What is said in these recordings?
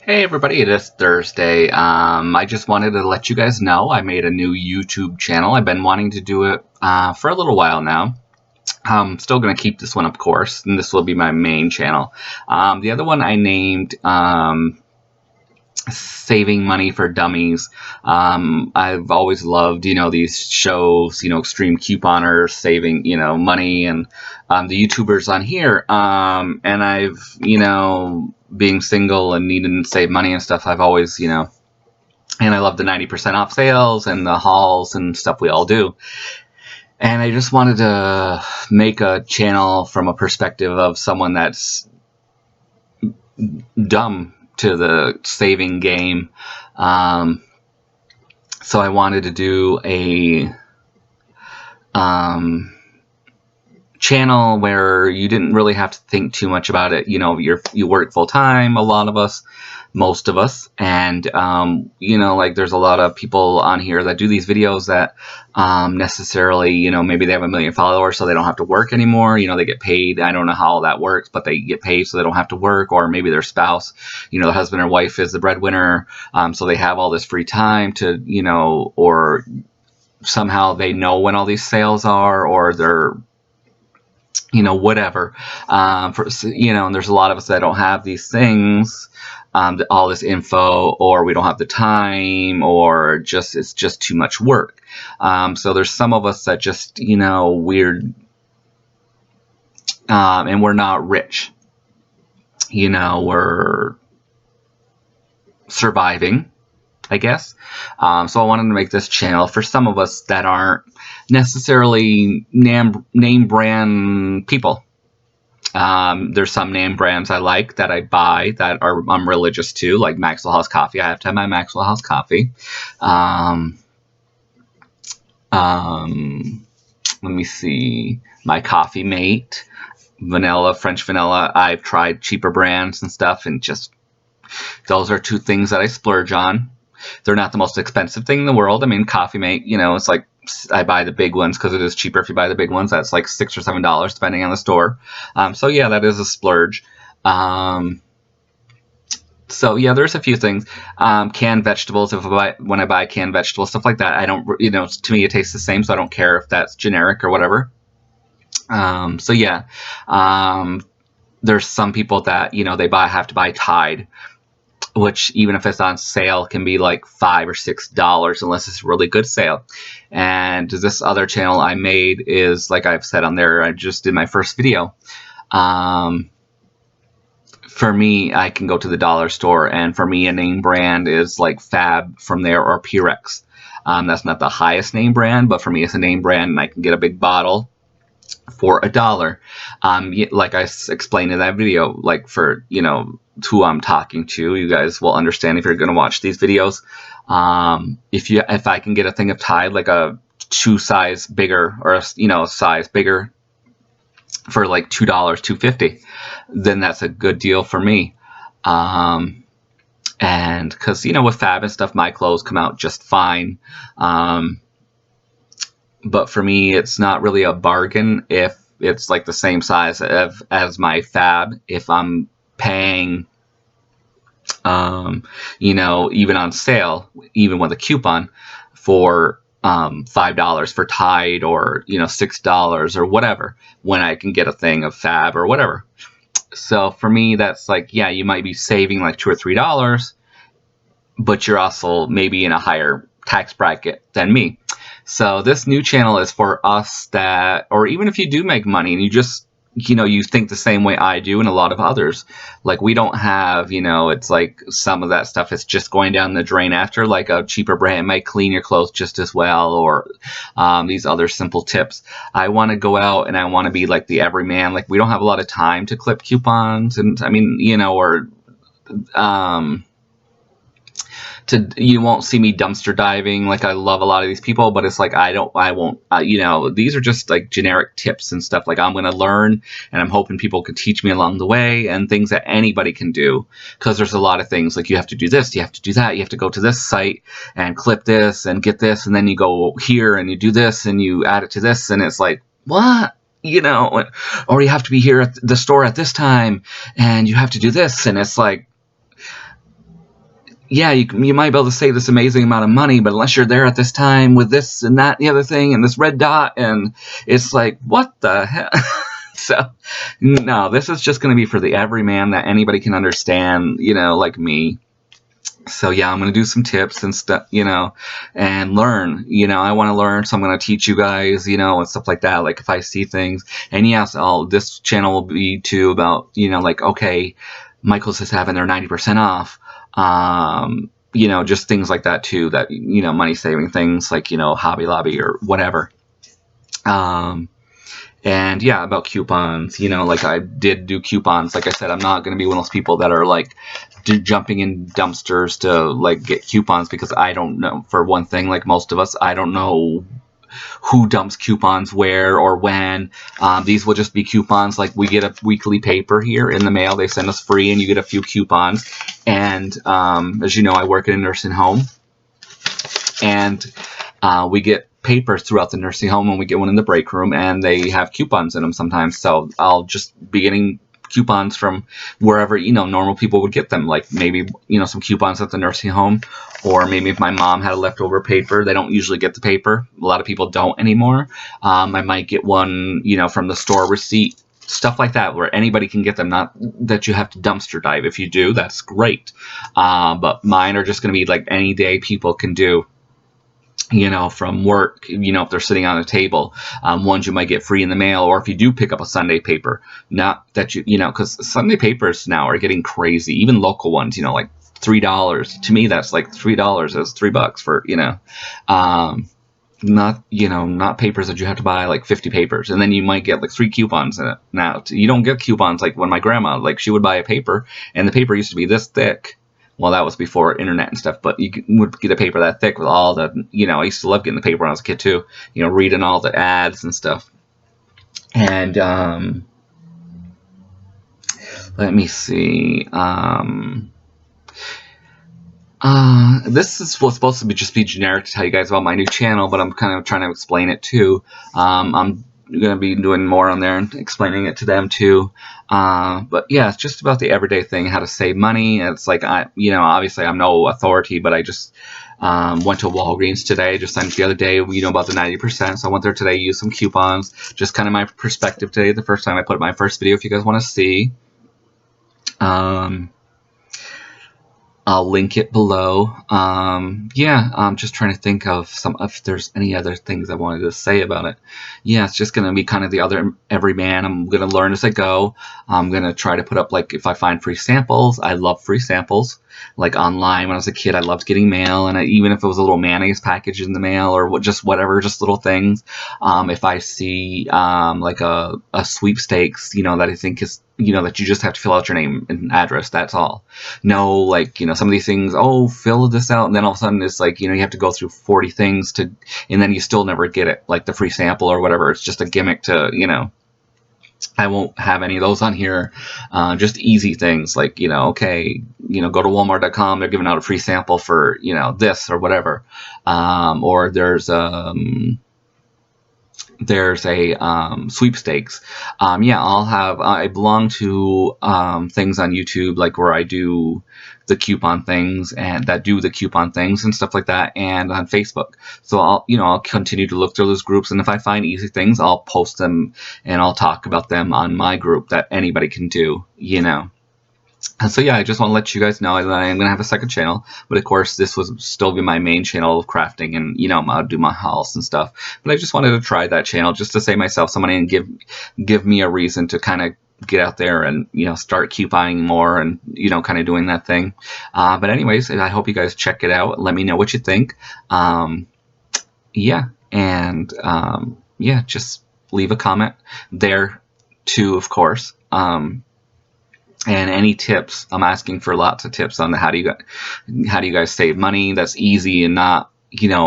Hey everybody, it is Thursday. I just wanted to let you guys know I made a new YouTube channel. I've been wanting to do it for a little while now. I'm still going to keep this one, of course, and this will be my main channel. The other one I named Saving Money for Dummies. I've always loved, these shows, extreme couponers saving, money, and the YouTubers on here. And I've, being single and needing to save money and stuff, I've always, and I love the 90% off sales and the hauls and stuff we all do. And I just wanted to make a channel from a perspective of someone that's dumb to the saving game. So I wanted to do a channel where you didn't really have to think too much about it. You work full time, a lot of us, most of us, and like there's a lot of people on here that do these videos that necessarily, maybe they have 1 million followers, so they don't have to work anymore. They get paid. I don't know how that works, but they get paid so they don't have to work. Or maybe their spouse, the husband or wife is the breadwinner, so they have all this free time to, or somehow they know when all these sales are, or they're whatever. And there's a lot of us that don't have these things, all this info, or we don't have the time, or it's just too much work. So there's some of us that just, weird, and we're not rich. We're surviving, I guess. So I wanted to make this channel for some of us that aren't necessarily name brand people. There's some name brands I like that I buy that I'm religious to, like Maxwell House Coffee. I have to have my Maxwell House Coffee. Let me see. My Coffee Mate, vanilla, French vanilla. I've tried cheaper brands and stuff, and just those are two things that I splurge on. They're not the most expensive thing in the world. I mean, Coffee Mate, it's like I buy the big ones because it is cheaper if you buy the big ones. That's like $6 or $7 depending on the store. So yeah, that is a splurge. So yeah, there's a few things. Canned vegetables. When I buy canned vegetables, stuff like that, I don't, to me it tastes the same, so I don't care if that's generic or whatever. So yeah, there's some people that they have to buy Tide, which even if it's on sale can be like $5 or $6 unless it's a really good sale. And this other channel I made is, like I've said on there, I just did my first video. For me, I can go to the dollar store, and for me a name brand is like Fab from there, or Purex. That's not the highest name brand, but for me it's a name brand, and I can get a big bottle for $1. Like I explained in that video, like for who I'm talking to, you guys will understand if you're going to watch these videos. If I can get a thing of Tide, like a shoe size bigger, or a size bigger, for like $2, $2.50, then that's a good deal for me. And because with Fab and stuff, my clothes come out just fine. But for me, it's not really a bargain if it's like the same size as my Fab. If I'm paying, even on sale, even with a coupon, for $5 for Tide, or $6 or whatever, when I can get a thing of Fab or whatever. So for me, that's like, yeah, you might be saving like $2 or $3, but you're also maybe in a higher tax bracket than me. So this new channel is for us that, or even if you do make money and you just, you think the same way I do and a lot of others, like we don't have, it's like some of that stuff is just going down the drain after. Like a cheaper brand might clean your clothes just as well, or these other simple tips. I want to go out and I want to be like the everyman. Like we don't have a lot of time to clip coupons, and I mean, or you won't see me dumpster diving. Like I love a lot of these people, but it's like I won't. These are just like generic tips and stuff. Like I'm going to learn, and I'm hoping people can teach me along the way, and things that anybody can do. Because there's a lot of things like you have to do this, you have to do that, you have to go to this site and clip this and get this, and then you go here and you do this and you add it to this, and it's like, what? Or you have to be here at the store at this time and you have to do this, and it's like, and it's like, yeah, you might be able to save this amazing amount of money, but unless you're there at this time with this and that and the other thing and this red dot, and it's like, what the hell? So, no, this is just going to be for the everyman that anybody can understand, like me. So yeah, I'm going to do some tips and stuff, and learn, I want to learn. So I'm going to teach you guys, and stuff like that. Like if I see things, and yes, this channel will be too about, like, okay, Michael's is having their 90% off. Just things like that too, that, money saving things like, Hobby Lobby or whatever. And yeah, about coupons, like I did do coupons. Like I said, I'm not going to be one of those people that are like jumping in dumpsters to like get coupons, because I don't know, for one thing, like most of us, I don't know who dumps coupons where or when. These will just be coupons. Like we get a weekly paper here in the mail. They send us free, and you get a few coupons. And as you know, I work in a nursing home, and we get papers throughout the nursing home, and we get one in the break room, and they have coupons in them sometimes. So I'll just be getting coupons from wherever, normal people would get them. Like maybe, some coupons at the nursing home, or maybe if my mom had a leftover paper. They don't usually get the paper. A lot of people don't anymore. I might get one, from the store receipt, stuff like that, where anybody can get them. Not that you have to dumpster dive. If you do, that's great. But mine are just going to be like any day people can do, from work, if they're sitting on a table. Ones you might get free in the mail, or if you do pick up a Sunday paper. Not that because Sunday papers now are getting crazy. Even local ones, like $3. To me, that's like $3. That's $3 for, not papers that you have to buy like 50 papers, and then you might get like 3 coupons in it. Now, you don't get coupons like when my grandma, like she would buy a paper, and the paper used to be this thick. Well, that was before internet and stuff, but you would get a paper that thick with all the, I used to love getting the paper when I was a kid too, reading all the ads and stuff. And let me see. This was supposed to just be generic to tell you guys about my new channel, but I'm kind of trying to explain it too. I'm going to be doing more on there and explaining it to them too. But yeah, it's just about the everyday thing, how to save money. It's like, obviously I'm no authority, but I just went to Walgreens today, just signed the other day, about the 90%. So I went there today, used some coupons, just kind of my perspective today. The first time I put my first video, if you guys want to see. I'll link it below. Yeah, I'm just trying to think of if there's any other things I wanted to say about it. Yeah, it's just going to be kind of the other everyman. I'm going to learn as I go. I'm going to try to put up, like, if I find free samples. I love free samples. Like online, when I was a kid, I loved getting mail, and even if it was a little mayonnaise package in the mail, or just whatever, just little things. If I see like a sweepstakes, that I think is, that you just have to fill out your name and address. That's all. No, like, some of these things, oh, fill this out, and then all of a sudden it's like, you have to go through 40 things and then you still never get it, like the free sample or whatever. It's just a gimmick to, I won't have any of those on here. Just easy things like, okay, go to Walmart.com. They're giving out a free sample for, this or whatever. Or there's a sweepstakes. Yeah, I belong to things on YouTube, like where I do the coupon things and stuff like that, and on Facebook. So I'll continue to look through those groups, and if I find easy things, I'll post them and I'll talk about them on my group that anybody can do, And so yeah, I just want to let you guys know that I am going to have a second channel, but of course this will still be my main channel of crafting, and I'll do my hauls and stuff. But I just wanted to try that channel just to save myself some money and give me a reason to kind of get out there and start couponing more and kind of doing that thing. But anyways, I hope you guys check it out. Let me know what you think. Yeah, and yeah, just leave a comment there too, of course. And any tips, I'm asking for lots of tips on how do you guys save money that's easy and not,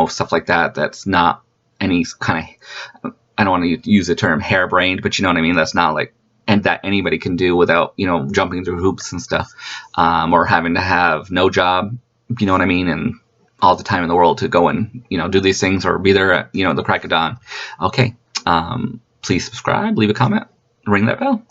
stuff like that. That's not any kind of, I don't want to use the term harebrained, but you know what I mean? That's not like, and that anybody can do without, jumping through hoops and stuff, or having to have no job, you know what I mean? And all the time in the world to go and, do these things or be there at, the crack of dawn. Okay. Please subscribe, leave a comment, ring that bell.